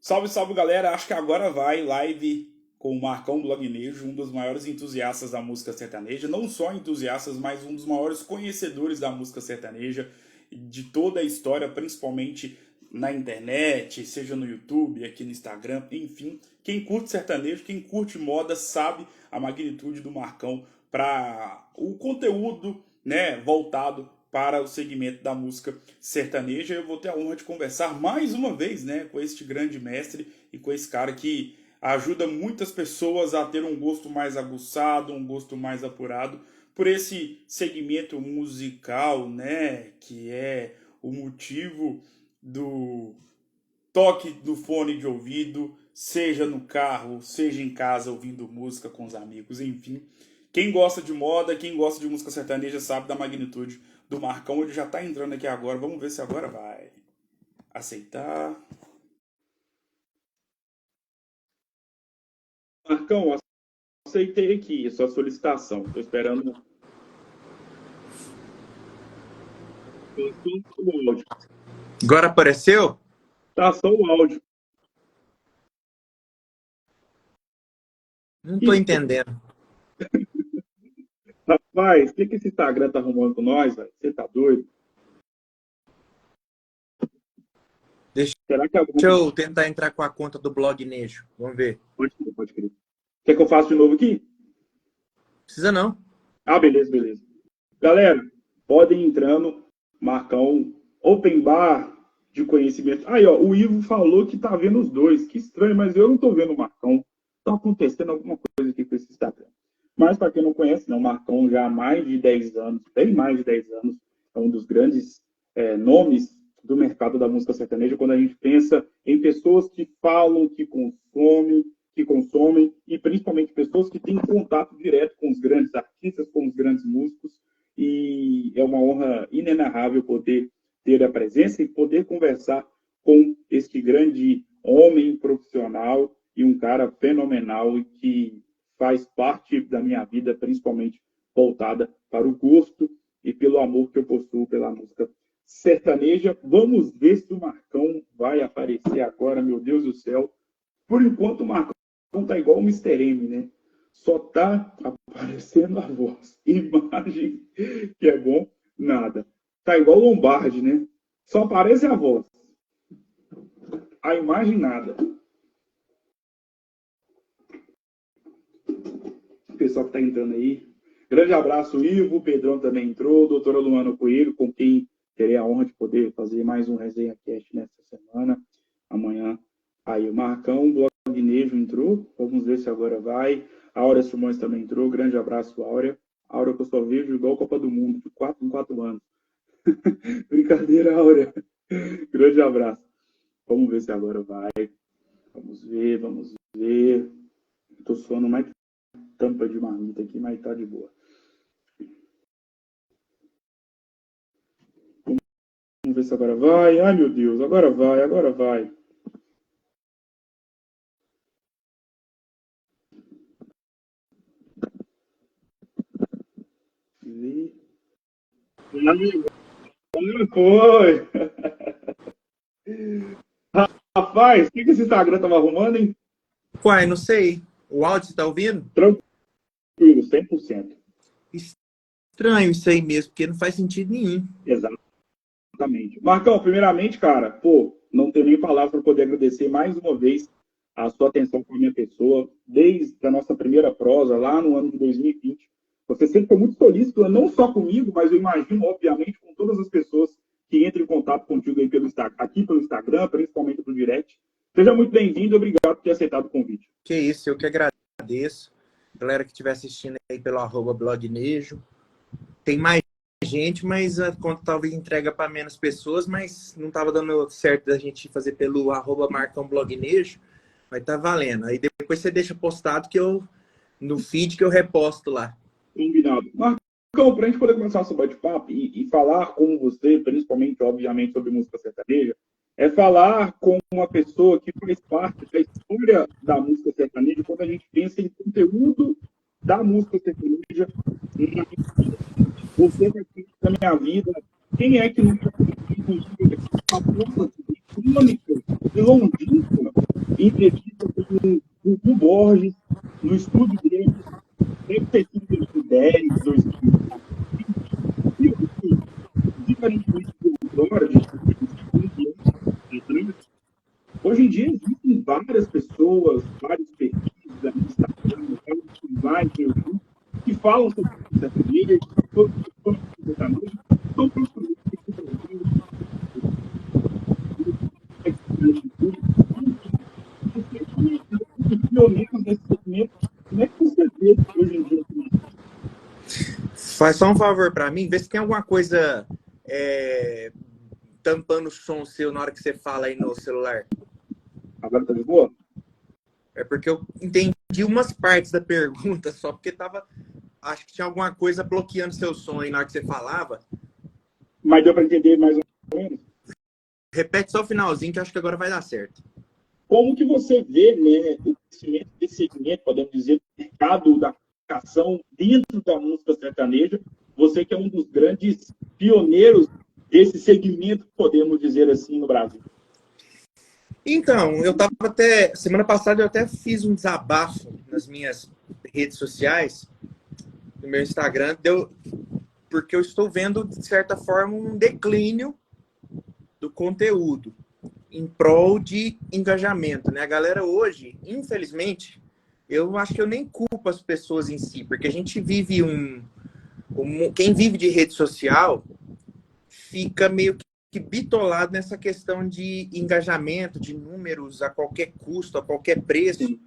Salve, salve galera! Acho que agora vai live com o Marcão Blognejo, um dos maiores entusiastas da música sertaneja. Não só entusiastas, mas um dos maiores conhecedores da música sertaneja, de toda a história, principalmente na internet, seja no YouTube, aqui no Instagram, enfim. Quem curte sertanejo, quem curte moda, sabe a magnitude do Marcão para o conteúdo, né, voltado para o segmento da música sertaneja. Eu vou ter a honra de conversar mais uma vez, né, com este grande mestre e com esse cara que ajuda muitas pessoas a ter um gosto mais aguçado, um gosto mais apurado por esse segmento musical, né, que é o motivo do toque do fone de ouvido, seja no carro, seja em casa ouvindo música com os amigos, enfim. Quem gosta de moda, quem gosta de música sertaneja sabe da magnitude do Marcão. Ele já tá entrando aqui agora. Vamos ver se agora vai aceitar. Marcão, aceitei aqui a sua solicitação. Tô esperando o áudio. Agora apareceu? Tá só o áudio. Não tô entendendo. Rapaz, o que esse Instagram tá arrumando com nós, velho? Você tá doido? Será que Deixa eu tentar entrar com a conta do Blog Nejo. Vamos ver. Pode crer, pode crer. Quer que eu faça de novo aqui? Precisa não. Ah, beleza, beleza. Galera, podem ir entrando. Marcão, open bar de conhecimento. Aí, ó, o Ivo falou que tá vendo os dois. Que estranho, mas eu não tô vendo o Marcão. Tá acontecendo alguma coisa aqui com esse Instagram. Mas, para quem não conhece, né, o Marcão já há mais de 10 anos, bem mais de 10 anos, é um dos grandes nomes do mercado da música sertaneja, quando a gente pensa em pessoas que falam, que consomem, e principalmente pessoas que têm contato direto com os grandes artistas, com os grandes músicos, e é uma honra inenarrável poder ter a presença e poder conversar com este grande homem profissional e um cara fenomenal e que faz parte da minha vida, principalmente voltada para o gosto e pelo amor que eu possuo pela música sertaneja. Vamos ver se o Marcão vai aparecer agora, meu Deus do céu. Por enquanto, o Marcão tá igual o Mr. M, né? Só tá aparecendo a voz. Imagem, que é bom, nada. Tá igual o Lombardi, né? Só aparece a voz. A imagem, nada. O pessoal que tá entrando aí. Grande abraço, Ivo. O Pedrão também entrou. Doutora Luana Coelho, com quem terei a honra de poder fazer mais um Resenha Cast nessa semana. Amanhã, aí o Marcão, o Blognejo entrou. Vamos ver se agora vai. A Áurea Simões também entrou. Grande abraço, Áurea. Áurea que eu só vejo igual a Copa do Mundo, de 4 em 4 anos. Brincadeira, Áurea. Grande abraço. Vamos ver se agora vai. Vamos ver, vamos ver. Tô suando mais tampa de marmita aqui, mas tá de boa. Vamos ver se agora vai. Ai, meu Deus, agora vai, agora vai. Foi. Rapaz, o que esse Instagram tava arrumando, hein? Uai, não sei. O áudio você tá ouvindo? Tranquilo, 100%. Estranho isso aí mesmo, porque não faz sentido nenhum. Exatamente. Marcão, primeiramente, cara, não tenho nem palavras para poder agradecer mais uma vez a sua atenção com a minha pessoa, desde a nossa primeira prosa, lá no ano de 2020. Você sempre foi muito solícito, não só comigo, mas eu imagino, obviamente, com todas as pessoas que entram em contato contigo aí aqui pelo Instagram, principalmente pelo direct. Seja muito bem-vindo e obrigado por ter aceitado o convite. Que isso, eu que agradeço. Galera que estiver assistindo aí pelo @blognejo. Tem mais gente, mas a conta talvez entrega para menos pessoas, mas não estava dando certo da gente fazer pelo @marcãoblognejo, mas tá valendo. Aí depois você deixa postado no feed que eu reposto lá. Combinado. Marcão, para a gente poder começar nosso bate-papo e falar com você, principalmente, obviamente, sobre música sertaneja, é falar com uma pessoa que faz parte da história da música sertaneja quando a gente pensa em conteúdo da música sertaneja. Você faz parte da minha vida. Quem é que nunca conheceu uma voz icônica e longínqua entrevista com o Gu Borges, no estúdio dele, deve ter sido 2010, 2020, e, diferentemente do outrora, de 15 anos atrás, hoje em dia existem várias pessoas, vários perfis no Instagram, vários canais no YouTube, que falam sobre o sertanejo, sobre o sertanejo, são praticamente aqui no Brasil, você que é pioneiro nesse segmento, como é que você vê hoje em dia? Faz só um favor para mim, vê se tem alguma coisa tampando o som seu na hora que você fala aí no celular. Agora tá de boa? É porque eu entendi umas partes da pergunta só, porque tava. Acho que tinha alguma coisa bloqueando seu som aí na hora que você falava. Mas deu para entender mais ou menos? Repete só o finalzinho, que eu acho que agora vai dar certo. Como que você vê, né, o crescimento desse segmento, podemos dizer, do mercado da comunicação dentro da música sertaneja? Você que é um dos grandes pioneiros desse segmento, podemos dizer assim, no Brasil. Então, eu tava até. Semana passada eu até fiz um desabafo nas minhas redes sociais, no meu Instagram, porque eu estou vendo, de certa forma, um declínio do conteúdo em prol de engajamento, né? A galera hoje, infelizmente, eu acho que eu nem culpo as pessoas em si, porque a gente vive quem vive de rede social fica meio que bitolado nessa questão de engajamento, de números a qualquer custo, a qualquer preço.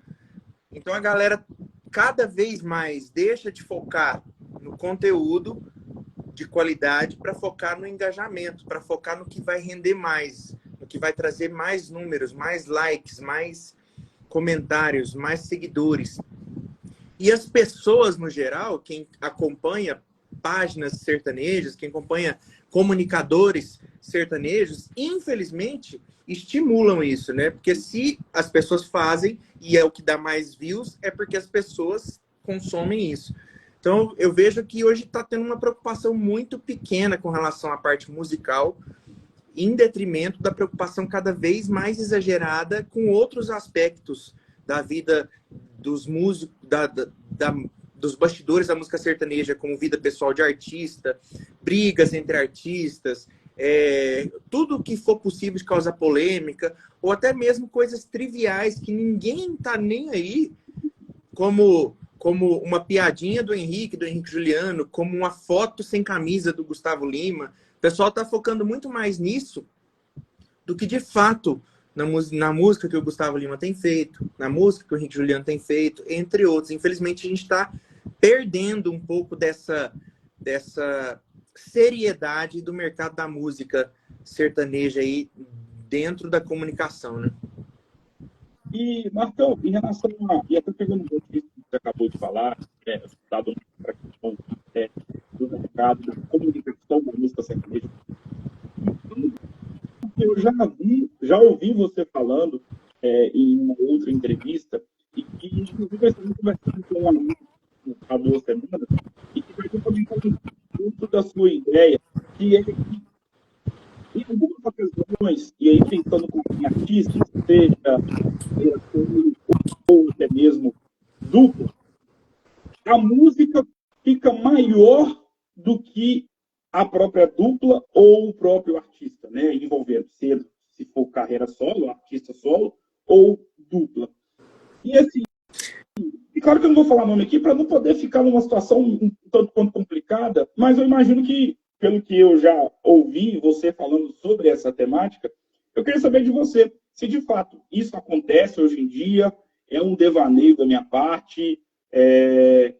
Então a galera cada vez mais deixa de focar no conteúdo de qualidade para focar no engajamento, para focar no que vai render mais, no que vai trazer mais números, mais likes, mais comentários, mais seguidores. E as pessoas, no geral, quem acompanha páginas sertanejas, quem acompanha comunicadores sertanejos, infelizmente, estimulam isso, né? Porque se as pessoas fazem e é o que dá mais views, é porque as pessoas consomem isso. Então, eu vejo que hoje está tendo uma preocupação muito pequena com relação à parte musical, em detrimento da preocupação cada vez mais exagerada com outros aspectos da vida dos músicos, dos bastidores da música sertaneja, como vida pessoal de artista, brigas entre artistas, tudo que for possível de causar polêmica, ou até mesmo coisas triviais que ninguém tá nem aí, como uma piadinha do Henrique Juliano, como uma foto sem camisa do Gustavo Lima. O pessoal tá focando muito mais nisso do que, de fato, na música que o Gustavo Lima tem feito, na música que o Henrique Juliano tem feito, entre outros. Infelizmente, a gente está perdendo um pouco dessa seriedade do mercado da música sertaneja aí dentro da comunicação, né? E, Marcão, em relação a... E até pegando um pouco disso que você acabou de falar, dado para a questão do mercado, da comunicação da música sertaneja, eu já ouvi você falando em uma outra entrevista, e inclusive eu estava conversando com um amigo há 2 semanas, e que vai comentar muito da sua ideia, que é que, em algumas ocasiões, e aí pensando com artistas, seja ou até mesmo dupla, a música fica maior do que a própria dupla ou o próprio artista, né? Envolvendo, se for carreira solo, artista solo ou dupla. E assim, e claro que eu não vou falar nome aqui para não poder ficar numa situação um tanto quanto complicada, mas eu imagino que, pelo que eu já ouvi você falando sobre essa temática, eu queria saber de você se de fato isso acontece hoje em dia, é um devaneio da minha parte,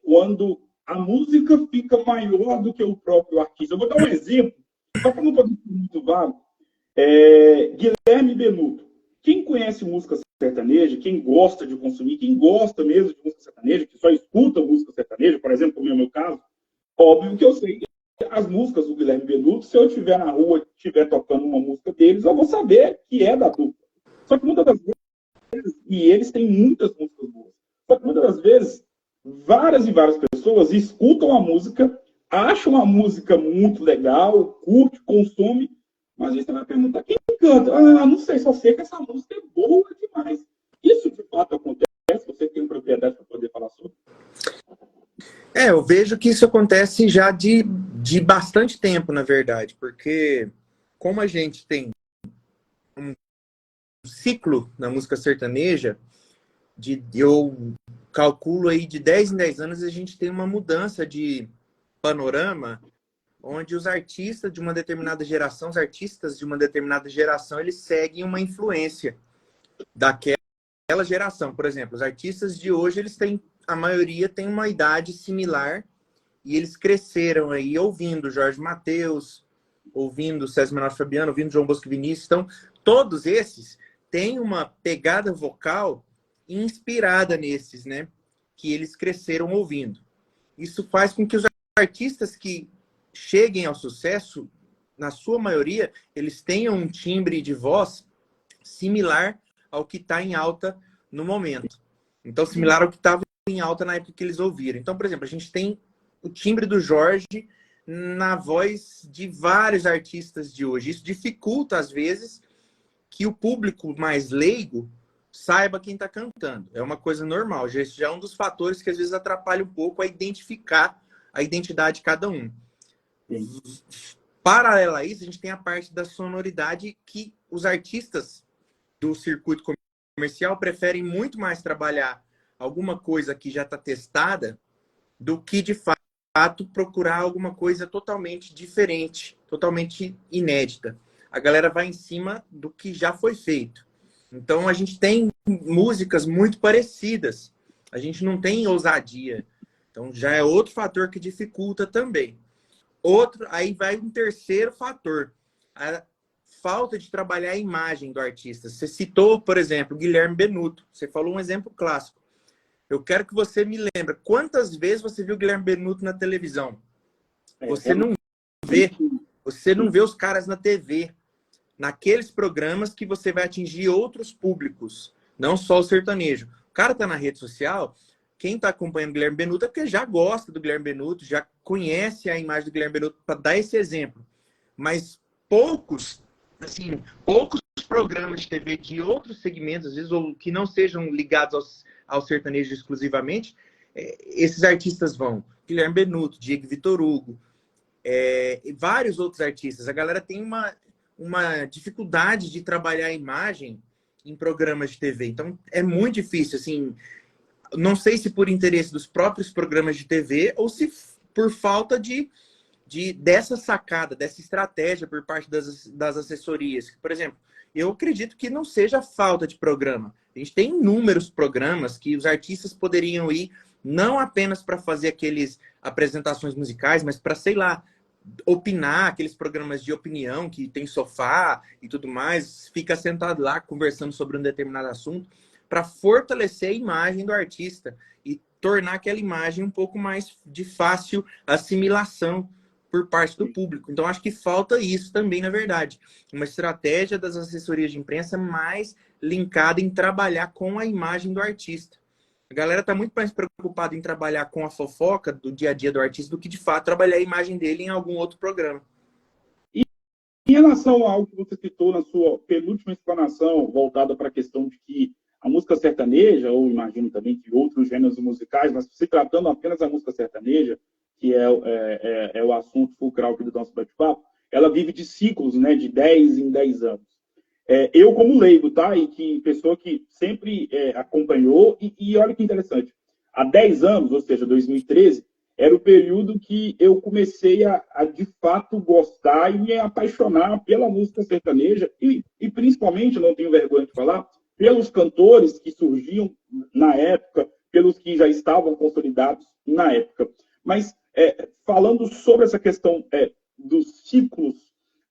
quando a música fica maior do que o próprio artista. Eu vou dar um exemplo, só para não poder ser muito vago. Guilherme Benuto. Quem conhece música sertaneja, quem gosta de consumir, quem gosta mesmo de música sertaneja, que só escuta música sertaneja, por exemplo, como é o meu caso, óbvio que eu sei as músicas do Guilherme Benuto, se eu estiver na rua e estiver tocando uma música deles, eu vou saber que é da dupla. Só que muitas das vezes, e eles têm muitas músicas boas, só que muitas das vezes, várias e várias pessoas escutam a música, acham a música muito legal, curte, consome, mas aí você vai perguntar, quem canta? Ah, não sei, só sei que essa música é boa demais. Eu vejo que isso acontece já de bastante tempo, na verdade, porque como a gente tem um ciclo na música sertaneja, eu calculo aí de 10 em 10 anos a gente tem uma mudança de panorama, onde os artistas de uma determinada geração, os artistas de uma determinada geração, eles seguem uma influência daquela geração. Por exemplo, os artistas de hoje, eles têm, a maioria tem uma idade similar e eles cresceram aí ouvindo Jorge Mateus, ouvindo César Menotti e Fabiano, ouvindo João Bosco e Vinícius. Então, todos esses têm uma pegada vocal inspirada nesses, né? Que eles cresceram ouvindo. Isso faz com que os artistas que cheguem ao sucesso, na sua maioria, eles tenham um timbre de voz similar ao que está em alta no momento. Então, similar ao que estava em alta na época que eles ouviram. Então, por exemplo, a gente tem o timbre do Jorge na voz de vários artistas de hoje. Isso dificulta, às vezes, que o público mais leigo saiba quem está cantando. É uma coisa normal. Esse já é um dos fatores que, às vezes, atrapalha um pouco a identificar a identidade de cada um. Sim. Paralelo a isso, a gente tem a parte da sonoridade que os artistas do circuito comercial preferem muito mais trabalhar alguma coisa que já está testada do que, de fato, procurar alguma coisa totalmente diferente, totalmente inédita. A galera vai em cima do que já foi feito. Então, a gente tem músicas muito parecidas. A gente não tem ousadia. Então, já é outro fator que dificulta também. Aí vai um terceiro fator. A falta de trabalhar a imagem do artista. Você citou, por exemplo, Guilherme Benuto. Você falou um exemplo clássico. Eu quero que você me lembre. Quantas vezes você viu Guilherme Benuto na televisão? Você não vê. Você não vê os caras na TV. Naqueles programas que você vai atingir outros públicos. Não só o sertanejo. O cara tá na rede social... Quem está acompanhando o Guilherme Benuto é porque já gosta do Guilherme Benuto, já conhece a imagem do Guilherme Benuto, para dar esse exemplo. Mas poucos programas de TV de outros segmentos, às vezes, ou que não sejam ligados ao sertanejo exclusivamente, esses artistas vão. Guilherme Benuto, Diego Vitor Hugo, vários outros artistas. A galera tem uma dificuldade de trabalhar a imagem em programas de TV. Então, é muito difícil, assim... Não sei se por interesse dos próprios programas de TV ou se por falta dessa sacada, dessa estratégia por parte das assessorias. Por exemplo, eu acredito que não seja falta de programa. A gente tem inúmeros programas que os artistas poderiam ir não apenas para fazer aqueles apresentações musicais, mas para, sei lá, opinar, aqueles programas de opinião que tem sofá e tudo mais, fica sentado lá conversando sobre um determinado assunto, para fortalecer a imagem do artista e tornar aquela imagem um pouco mais de fácil assimilação por parte do público. Então, acho que falta isso também, na verdade. Uma estratégia das assessorias de imprensa mais linkada em trabalhar com a imagem do artista. A galera está muito mais preocupada em trabalhar com a fofoca do dia a dia do artista do que, de fato, trabalhar a imagem dele em algum outro programa. E em relação a algo que você citou na sua penúltima explanação, voltada para a questão de que a música sertaneja, ou imagino também que outros gêneros musicais, mas se tratando apenas da música sertaneja, que é o assunto fulcral aqui do nosso bate-papo, ela vive de ciclos, né, de 10 em 10 anos. Eu, como leigo, tá? E que pessoa que sempre acompanhou, e olha que interessante, há 10 anos, ou seja, 2013, era o período que eu comecei a de fato gostar e me apaixonar pela música sertaneja, e principalmente, não tenho vergonha de falar, pelos cantores que surgiam na época, pelos que já estavam consolidados na época. Mas, falando sobre essa questão dos ciclos,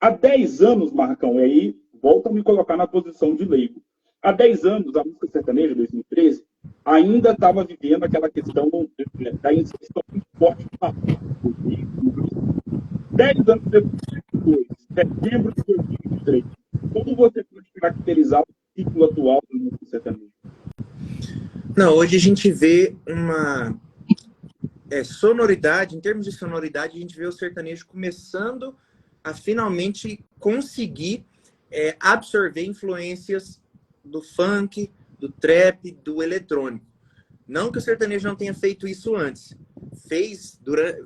há 10 anos, Marcão, e aí volta a me colocar na posição de leigo. Há 10 anos, a música sertaneja, 2013, ainda estava vivendo aquela questão da inserção muito forte do papel. 10 anos depois, setembro de 2023, como você pode caracterizar o ciclo atual do música sertaneja? Não, hoje a gente vê uma sonoridade, em termos de sonoridade, a gente vê o sertanejo começando a finalmente conseguir absorver influências do funk, do trap, do eletrônico. Não que o sertanejo não tenha feito isso antes.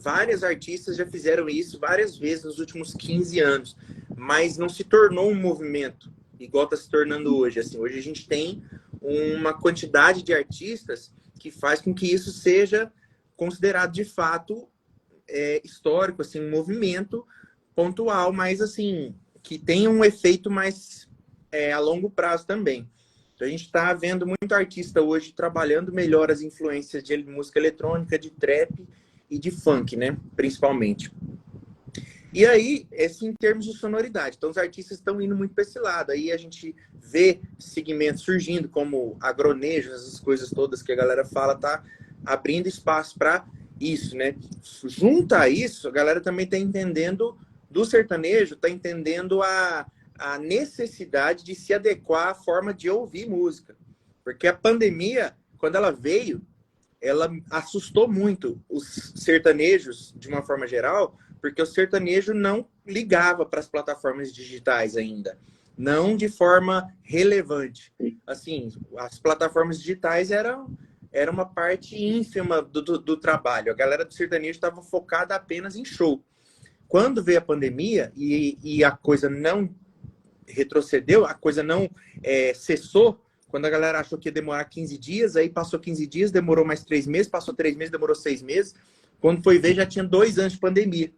vários artistas já fizeram isso várias vezes nos últimos 15 anos, mas não se tornou um movimento igual está se tornando hoje. Assim, hoje a gente tem uma quantidade de artistas que faz com que isso seja considerado de fato histórico, assim, um movimento pontual, mas assim, que tem um efeito mais a longo prazo também. Então a gente está vendo muito artista hoje trabalhando melhor as influências de música eletrônica, de trap e de funk, né? Principalmente. E aí, em termos de sonoridade, então os artistas estão indo muito para esse lado. Aí a gente vê segmentos surgindo, como agronejo, essas coisas todas que a galera fala, tá abrindo espaço para isso, né? Junto a isso, a galera também está entendendo do sertanejo, está entendendo a necessidade de se adequar à forma de ouvir música. Porque a pandemia, quando ela veio, ela assustou muito os sertanejos, de uma forma geral, porque o sertanejo não ligava para as plataformas digitais ainda. Não de forma relevante. Assim, as plataformas digitais eram uma parte ínfima do trabalho. A galera do sertanejo estava focada apenas em show. Quando veio a pandemia e a coisa não retrocedeu, a coisa não cessou, quando a galera achou que ia demorar 15 dias, aí passou 15 dias, demorou mais 3 meses, passou 3 meses, demorou 6 meses. Quando foi ver, já tinha 2 anos de pandemia.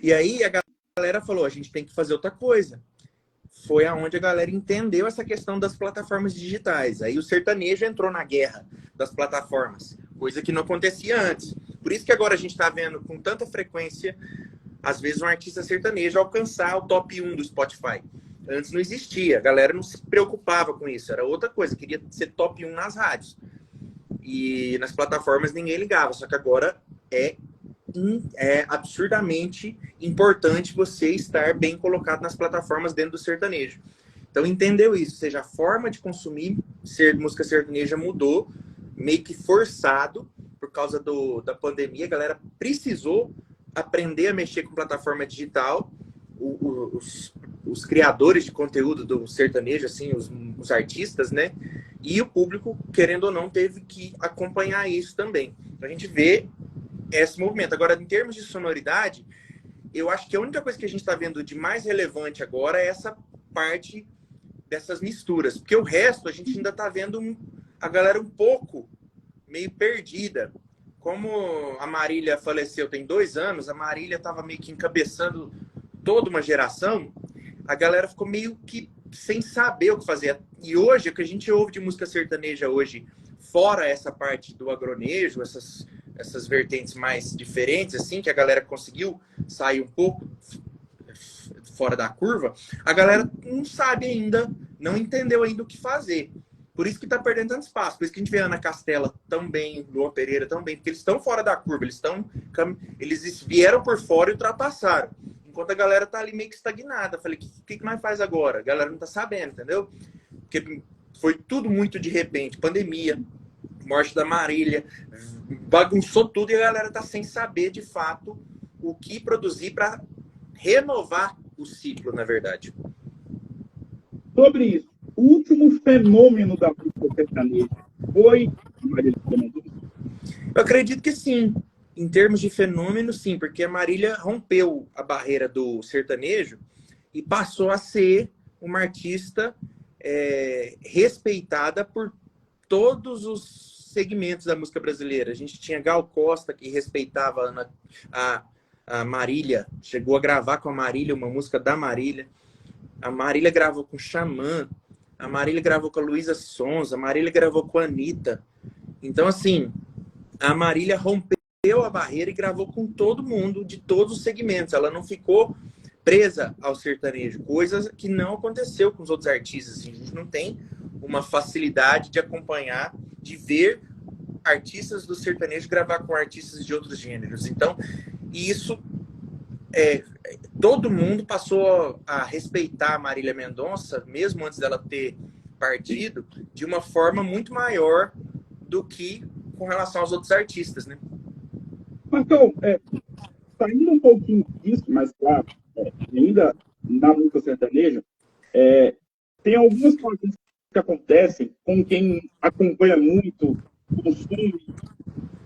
E aí a galera falou, a gente tem que fazer outra coisa. Foi aonde a galera entendeu essa questão das plataformas digitais. Aí o sertanejo entrou na guerra das plataformas, coisa que não acontecia antes. Por isso que agora a gente está vendo com tanta frequência, às vezes, um artista sertanejo alcançar o top 1 do Spotify. Antes não existia, a galera não se preocupava com isso, era outra coisa, queria ser top 1 nas rádios. E nas plataformas ninguém ligava, só que agora é absurdamente importante você estar bem colocado nas plataformas dentro do sertanejo. Então entendeu isso, ou seja, a forma de consumir música sertaneja mudou, meio que forçado, por causa da pandemia, a galera precisou aprender a mexer com plataforma digital. Os criadores de conteúdo do sertanejo, assim, os artistas, né? E o público, querendo ou não, teve que acompanhar isso também. Então a gente vê esse movimento. Agora, em termos de sonoridade, eu acho que a única coisa que a gente está vendo de mais relevante agora é essa parte dessas misturas. Porque o resto, a gente ainda está vendo a galera um pouco meio perdida. Como a Marília faleceu tem 2 anos, a Marília estava meio que encabeçando toda uma geração, a galera ficou meio que sem saber o que fazer. E hoje, o que a gente ouve de música sertaneja hoje, fora essa parte do agronejo, essas vertentes mais diferentes, assim, que a galera conseguiu sair um pouco fora da curva, a galera não sabe ainda, não entendeu ainda o que fazer. Por isso que tá perdendo tanto espaço. Por isso que a gente vê Ana Castela tão bem, Luan Pereira tão bem, porque eles estão fora da curva, eles vieram por fora e ultrapassaram. Enquanto a galera tá ali meio que estagnada. Falei, o que nós faz agora? A galera não tá sabendo, entendeu? Porque foi tudo muito de repente. Pandemia, morte da Marília, bagunçou tudo e a galera tá sem saber, de fato, o que produzir para renovar o ciclo, na verdade. Sobre isso, o último fenômeno da música sertaneja foi Marília Mendonça? Eu acredito que sim. Em termos de fenômeno, sim, porque a Marília rompeu a barreira do sertanejo e passou a ser uma artista respeitada por todos os segmentos da música brasileira. A gente tinha Gal Costa, que respeitava a Marília, chegou a gravar com a Marília uma música da Marília. A Marília gravou com Xamã, a Marília gravou com a Luísa Sonza, a Marília gravou com a Anitta. Então, assim, a Marília rompeu a barreira e gravou com todo mundo, de todos os segmentos. Ela não ficou presa ao sertanejo, coisa que não aconteceu com os outros artistas. A gente não tem uma facilidade de acompanhar, de ver artistas do sertanejo gravar com artistas de outros gêneros. Então, isso todo mundo passou a respeitar a Marília Mendonça, mesmo antes dela ter partido, de uma forma muito maior do que com relação aos outros artistas, né? Marcão, saindo um pouquinho disso, mas claro, ainda na música sertaneja, tem algumas coisas que acontecem com quem acompanha muito, consome,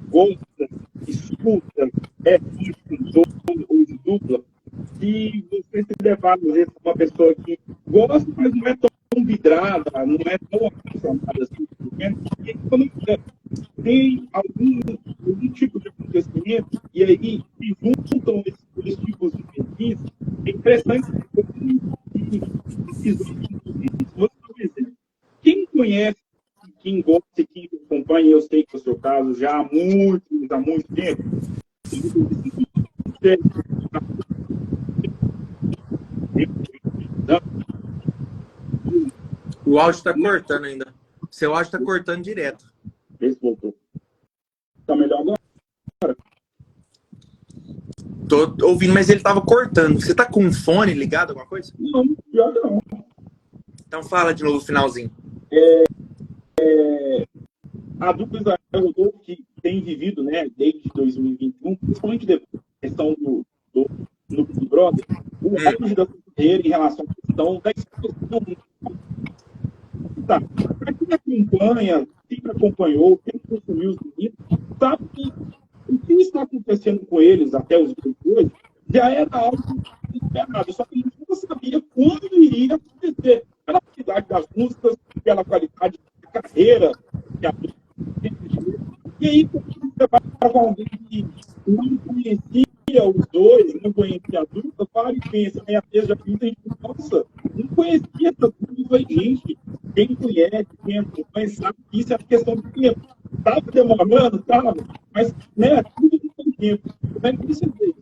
gosta escuta, ou de dupla, e você se levar, às vezes, uma pessoa que gosta, mas não é tão vidrada, não é tão apaixonada assim, e aí, quando tem algum tipo de acontecimento, e aí se juntam esses dois tipos de perfis, é interessante esses dois tipos de perfis. Vou dar um exemplo. Quem conhece, quem gosta e quem acompanha, eu sei que é o seu caso, já há muito tempo, O áudio está cortando ainda. Seu áudio está cortando direto. Vê se voltou. Tá melhor agora? Tô ouvindo, mas ele tava cortando. Você tá com um fone ligado, alguma coisa? Não, pior que não. Então fala de novo o finalzinho. A dupla Israel Rodolfo, que tem vivido, né, desde 2021, principalmente depois da questão do Big Brother, o auge da sua carreira em relação à questão da exposição. Tá. Para quem acompanha, sempre acompanhou, quem consumiu os meninos, sabe que o que está acontecendo com eles até os dias de hoje já era algo esperado, só que a gente não sabia quando iria acontecer. Pela qualidade das músicas, pela qualidade da carreira que a dupla tem. E aí, quando você vai com alguém que não conhecia os dois, não conhecia a dupla, para e pensa, né? Às vezes já pensa, a gente, nossa, não conhecia essa dupla, gente. Quem conhece, quem acompanha, sabe que isso é questão de tempo. Estava demorando, estava, mas né, tudo tem tempo. Como é que você vê?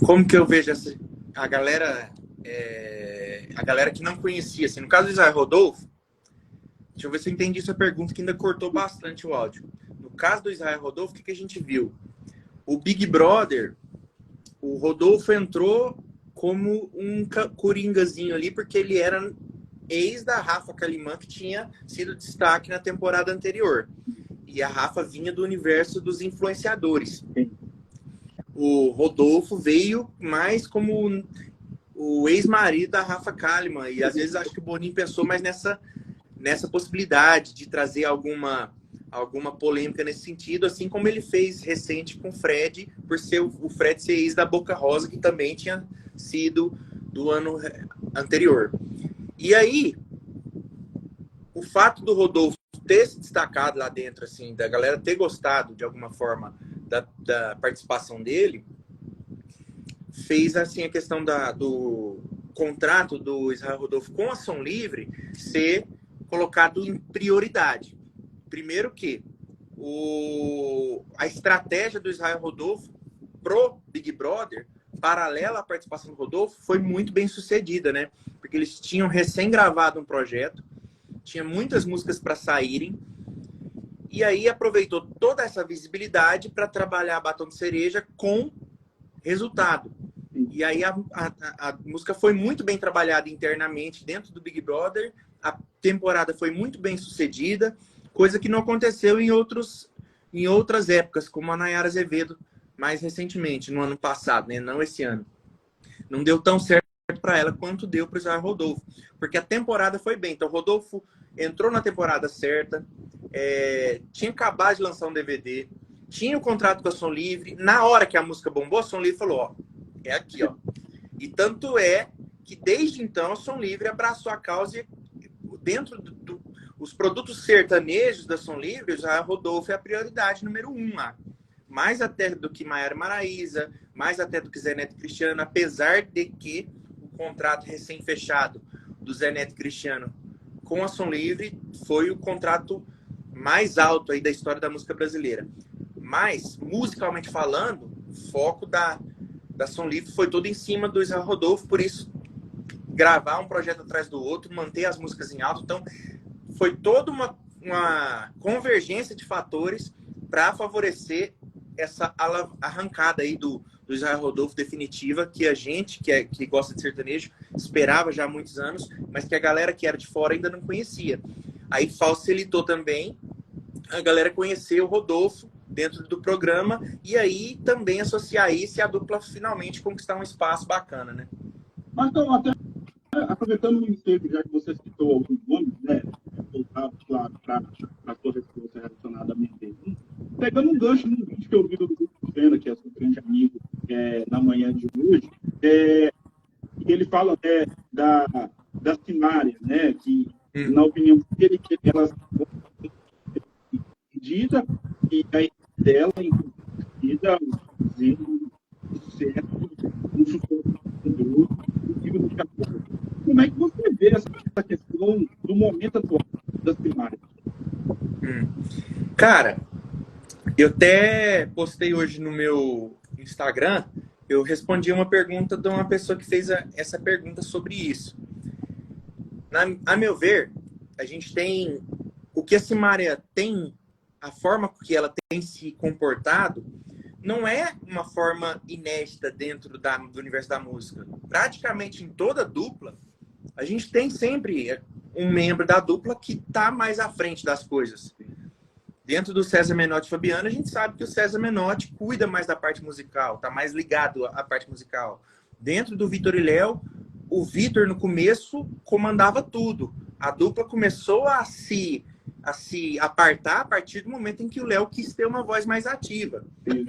Como que eu vejo a galera que não conhecia, assim, no caso do Israel Rodolfo, deixa eu ver se eu entendi sua pergunta, que ainda cortou bastante o áudio. No caso do Israel Rodolfo, o que a gente viu? O Big Brother, o Rodolfo entrou como um coringazinho ali, porque ele era ex da Rafa Kalimann, que tinha sido destaque na temporada anterior. E a Rafa vinha do universo dos influenciadores. O Rodolfo veio mais como o ex-marido da Rafa Kalimann. E às vezes acho que o Boninho pensou mais nessa possibilidade de trazer alguma polêmica nesse sentido, assim como ele fez recente com o Fred, por ser o Fred ser ex da Boca Rosa, que também tinha sido do ano anterior. E aí, o fato do Rodolfo ter se destacado lá dentro, assim, da galera ter gostado de alguma forma da participação dele, fez assim a questão do contrato do Israel Rodolfo com a Som Livre ser colocado em prioridade. Primeiro que a estratégia do Israel Rodolfo pro Big Brother, paralela à participação do Rodolfo, foi muito bem sucedida, né? Porque eles tinham recém-gravado um projeto, tinha muitas músicas para saírem, e aí aproveitou toda essa visibilidade para trabalhar Batom de Cereja com resultado. E aí a música foi muito bem trabalhada internamente dentro do Big Brother, a temporada foi muito bem sucedida, coisa que não aconteceu em outras épocas, como a Nayara Azevedo, mais recentemente, no ano passado, né? Não esse ano. Não deu tão certo para ela quanto deu para o Israel Rodolfo, porque a temporada foi bem. Então, o Rodolfo entrou na temporada certa, tinha acabado de lançar um DVD, tinha o contrato com a Som Livre. Na hora que a música bombou, a Som Livre falou, ó, é aqui, ó. E tanto é que desde então a Som Livre abraçou a causa e dentro os produtos sertanejos da Som Livre, o Israel Rodolfo é a prioridade número 1 lá. Mais até do que Maiara Maraíza, mais até do que Zé Neto Cristiano, apesar de que o contrato recém-fechado do Zé Neto Cristiano com a Som Livre foi o contrato mais alto aí da história da música brasileira. Mas, musicalmente falando, o foco da Som Livre foi todo em cima do Israel Rodolfo, por isso gravar um projeto atrás do outro, manter as músicas em alto. Então, foi toda uma convergência de fatores para favorecer essa arrancada aí do Israel Rodolfo definitiva, que a gente, que gosta de sertanejo, esperava já há muitos anos, mas que a galera que era de fora ainda não conhecia. Aí facilitou também a galera conhecer o Rodolfo dentro do programa e aí também associar isso e a dupla finalmente conquistar um espaço bacana, né? Mas então, até aproveitando o tempo, já que você citou alguns nomes, né, voltado, claro, para a sua resposta relacionada à minha pergunta, você pegando um gancho no vídeo que eu vi do Lucena, que é seu grande amigo, na manhã de hoje, ele fala da Simária, né, que, na opinião dele, que elas medida e a ideia dela, inclusive, fazendo sucesso, um sucesso daqui a pouco. Como é que você vê essa questão do momento atual da Simária? Cara, eu até postei hoje no meu Instagram, eu respondi uma pergunta de uma pessoa que fez essa pergunta sobre isso. A meu ver, a gente tem o que a Simária tem, a forma que ela tem se comportado, não é uma forma inédita dentro do universo da música. Praticamente em toda dupla, a gente tem sempre um membro da dupla que está mais à frente das coisas. Dentro do César Menotti e Fabiano, a gente sabe que o César Menotti cuida mais da parte musical, está mais ligado à parte musical. Dentro do Vitor e Léo, o Vitor, no começo, comandava tudo. A dupla começou a se apartar a partir do momento em que o Léo quis ter uma voz mais ativa.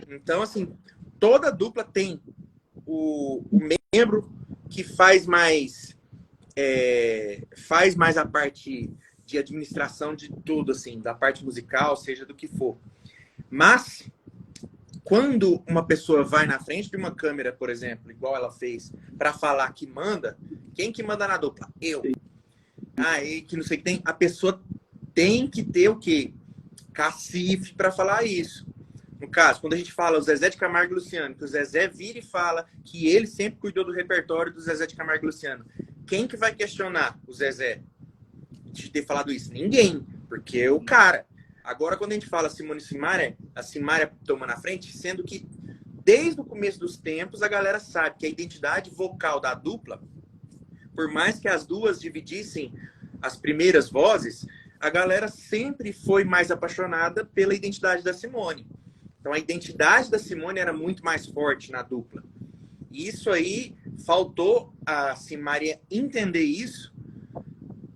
Então, assim, toda dupla tem o membro que faz mais a parte de administração de tudo, assim, da parte musical, seja do que for. Mas, quando uma pessoa vai na frente de uma câmera, por exemplo, igual ela fez, para falar que manda, quem que manda na dupla? Eu. Aí, que não sei o que tem, a pessoa tem que ter o quê? Cacife para falar isso. No caso, quando a gente fala o Zezé de Camargo e Luciano, que o Zezé vira e fala que ele sempre cuidou do repertório do Zezé de Camargo e Luciano, quem que vai questionar o Zezé de ter falado isso? Ninguém, porque é o cara. Agora, quando a gente fala Simone e Simária, a Simária toma na frente, sendo que desde o começo dos tempos a galera sabe que a identidade vocal da dupla, por mais que as duas dividissem as primeiras vozes, a galera sempre foi mais apaixonada pela identidade da Simone. Então a identidade da Simone era muito mais forte na dupla. E isso aí, faltou a Simária entender isso,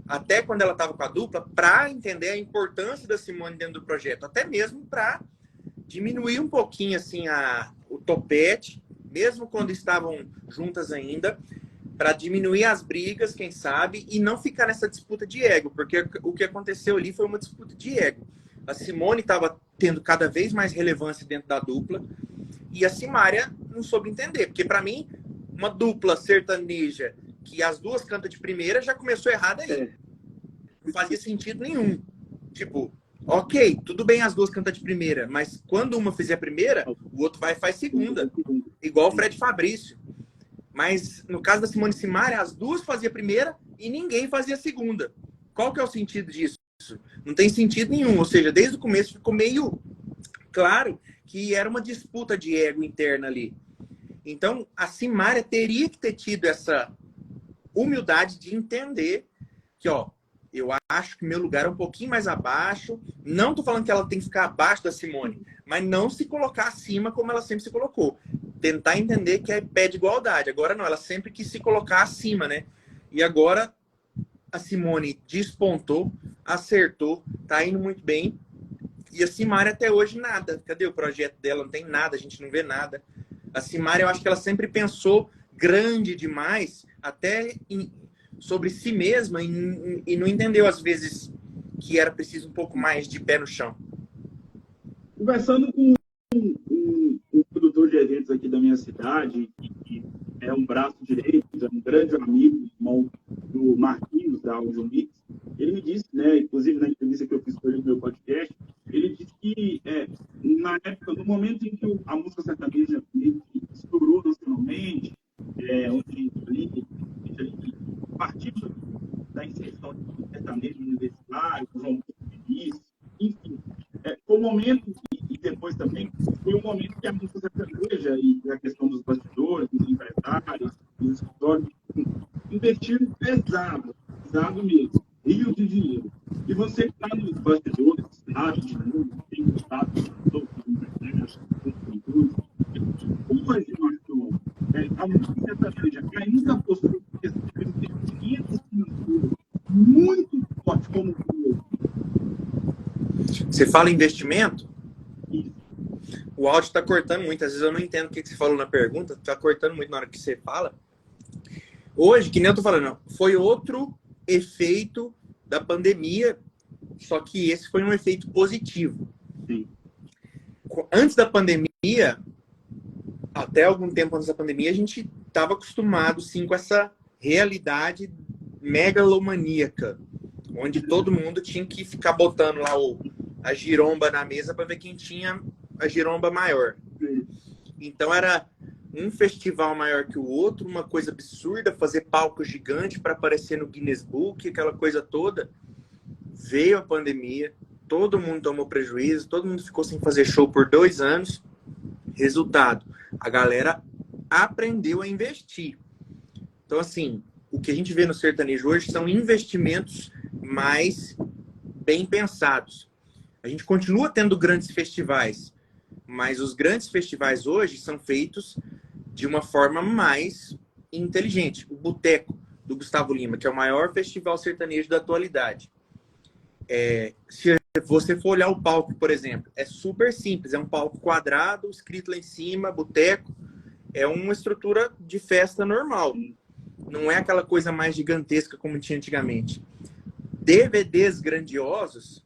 até quando ela estava com a dupla, para entender a importância da Simone dentro do projeto. Até mesmo para diminuir um pouquinho assim, o topete, mesmo quando estavam juntas ainda, para diminuir as brigas, quem sabe, e não ficar nessa disputa de ego, porque o que aconteceu ali foi uma disputa de ego. A Simone estava tendo cada vez mais relevância dentro da dupla, e a Simária não soube entender, porque para mim, uma dupla sertaneja que as duas cantam de primeira já começou errado aí. Não fazia sentido nenhum. Tipo, ok, tudo bem as duas cantam de primeira, mas quando uma fizer a primeira, o outro vai e faz segunda. Igual o Fred Fabrício. Mas no caso da Simone e Simária, as duas faziam a primeira e ninguém fazia a segunda. Qual que é o sentido disso? Não tem sentido nenhum. Ou seja, desde o começo ficou meio claro que era uma disputa de ego interna ali. Então, a Simária teria que ter tido essa humildade de entender que, ó, eu acho que meu lugar é um pouquinho mais abaixo. Não tô falando que ela tem que ficar abaixo da Simone, mas não se colocar acima como ela sempre se colocou. Tentar entender que é pé de igualdade. Agora não, ela sempre quis se colocar acima, né? E agora a Simone despontou, acertou, tá indo muito bem. E a Simária até hoje nada. Cadê o projeto dela? Não tem nada, a gente não vê nada. A Simária, eu acho que ela sempre pensou grande demais, até sobre si mesma, e não entendeu, às vezes, que era preciso um pouco mais de pé no chão. Conversando com um produtor de eventos aqui da minha cidade, que é um braço direito, é um grande amigo, irmão do Marquinhos, da Audio Mix, ele me disse, né, inclusive na entrevista que eu fiz com ele no meu podcast, ele disse que na época, no momento em que a música sertaneja estourou nacionalmente, onde ali partiu da inserção do sertanejo universitário, com João Feliz, enfim, foi um momento, e depois também, foi um momento que a música sertaneja e a questão dos bastidores, dos empresários, dos escritórios, investiram pesado mesmo, rio de dinheiro. E você que está nos bastidores, sabe de mundo, tem contato com todos os empresários, com os produtores. Hoje, Marcão, a música sertaneja ainda possui investimentos financeiros muito forte como o. Você fala investimento? Isso. O áudio tá cortando muito. Às vezes eu não entendo o que você falou na pergunta. Tá cortando muito na hora que você fala. Hoje, que nem eu tô falando, foi outro efeito da pandemia, só que esse foi um efeito positivo. Sim. Antes da pandemia, até algum tempo antes da pandemia, a gente estava acostumado, sim, com essa realidade megalomaníaca, onde todo mundo tinha que ficar botando lá a giromba na mesa para ver quem tinha a giromba maior. Então era um festival maior que o outro, uma coisa absurda, fazer palco gigante para aparecer no Guinness Book, aquela coisa toda. Veio a pandemia, todo mundo tomou prejuízo, todo mundo ficou sem fazer show por 2 anos. Resultado, a galera aprendeu a investir. Então, assim, o que a gente vê no sertanejo hoje são investimentos mais bem pensados. A gente continua tendo grandes festivais, mas os grandes festivais hoje são feitos de uma forma mais inteligente. O Boteco do Gustavo Lima, que é o maior festival sertanejo da atualidade. Se você for olhar o palco, por exemplo, é super simples. É um palco quadrado, escrito lá em cima, boteco. É uma estrutura de festa normal. Não é aquela coisa mais gigantesca como tinha antigamente. DVDs grandiosos,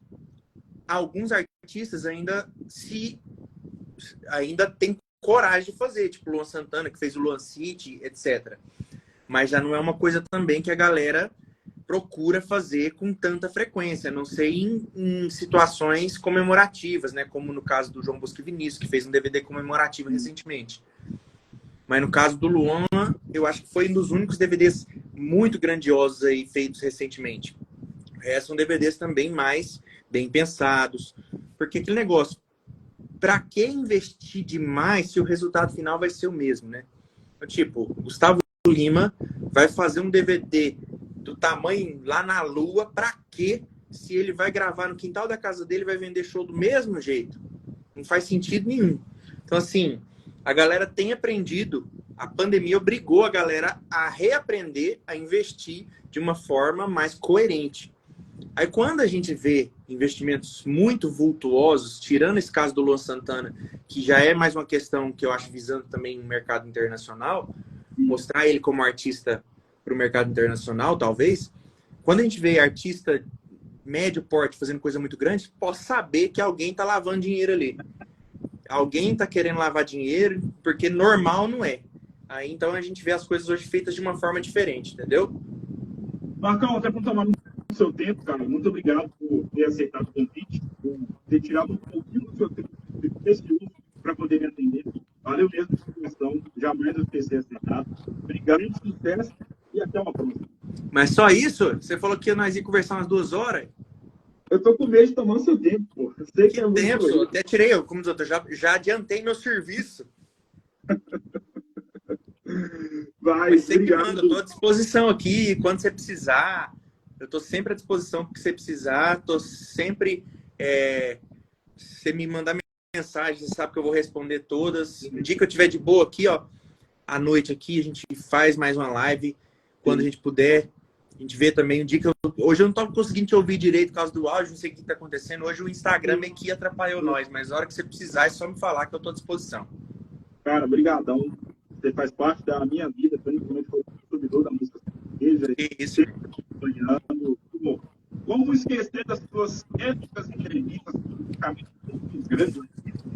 alguns artistas ainda têm coragem de fazer, tipo o Luan Santana, que fez o Luan City, etc. Mas já não é uma coisa também que a galera procura fazer com tanta frequência, a não ser em situações comemorativas, né? Como no caso do João Bosco Vinícius, que fez um DVD comemorativo recentemente. Mas no caso do Luan, eu acho que foi um dos únicos DVDs muito grandiosos aí feitos recentemente. São DVDs também mais bem pensados. Porque aquele negócio, para que investir demais se o resultado final vai ser o mesmo, né? Tipo, Gustavo Lima vai fazer um DVD do tamanho lá na lua, para quê? Se ele vai gravar no quintal da casa dele, vai vender show do mesmo jeito. Não faz sentido nenhum. Então, assim, a galera tem aprendido, a pandemia obrigou a galera a reaprender a investir de uma forma mais coerente. Aí, quando a gente vê investimentos muito vultuosos, tirando esse caso do Luan Santana, que já é mais uma questão que eu acho visando também o mercado internacional, mostrar ele como artista para o mercado internacional, talvez. Quando a gente vê artista médio porte fazendo coisa muito grande, posso saber que alguém está lavando dinheiro ali. Alguém está querendo lavar dinheiro, porque normal não é. Aí, então, a gente vê as coisas hoje feitas de uma forma diferente, entendeu? Marcão, até por tomar muito seu tempo, cara. Muito obrigado por ter aceitado o convite, por ter tirado um pouquinho do seu tempo precioso para poder me atender. Valeu mesmo por questão. Jamais eu esqueci aceitado. Obrigado, sucesso e até uma próxima. Mas só isso? Você falou que nós ia conversar umas 2 horas? Eu tô com medo de tomar o seu tempo, pô. Eu sei que é muito tempo, até tirei, como diz outro, já adiantei meu serviço. Vai, obrigado. Eu tô à disposição aqui, quando você precisar. Eu tô sempre à disposição porque você precisar. Tô sempre... você me mandar mensagem, você sabe que eu vou responder todas. No dia que eu tiver de boa aqui, ó, à noite aqui, a gente faz mais uma live. Quando a gente puder, a gente vê também um dia que hoje eu não tô conseguindo te ouvir direito por causa do áudio, não sei o que tá acontecendo. Hoje o Instagram meio que atrapalhou nós, mas na hora que você precisar é só me falar que eu tô à disposição. Cara, brigadão. Você faz parte da minha vida, principalmente como consumidor da música sertaneja. Isso. Acompanhando. Como esquecer das suas épicas entrevistas, praticamente muito grandes,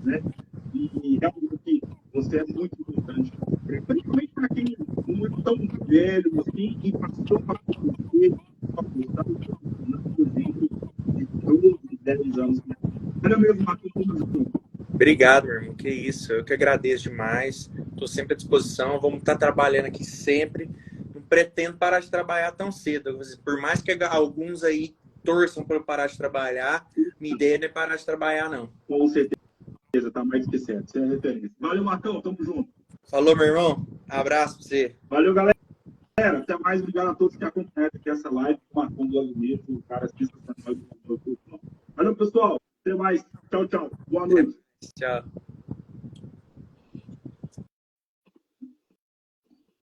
né? E é algo que você é muito importante, principalmente para quem não é tão velho assim e passou para você, está dentro de 12, 10 anos. Olha mesmo, Marcos, Obrigado, meu irmão. Que isso. Eu que agradeço demais. Estou sempre à disposição. Vamos estar trabalhando aqui sempre. Não pretendo parar de trabalhar tão cedo. Por mais que alguns aí torçam para eu parar de trabalhar, minha ideia não é parar de trabalhar, não. Com certeza, tá mais que certo. Você é referência. Valeu, Marcão. Tamo junto. Falou, meu irmão. Abraço para você. Valeu, galera. Até mais. Obrigado a todos que acompanharam aqui essa live com o Marcão do Lagomiro, o cara sensacional do YouTube. Valeu, pessoal. Até mais. Tchau, tchau. Boa noite. Tchau.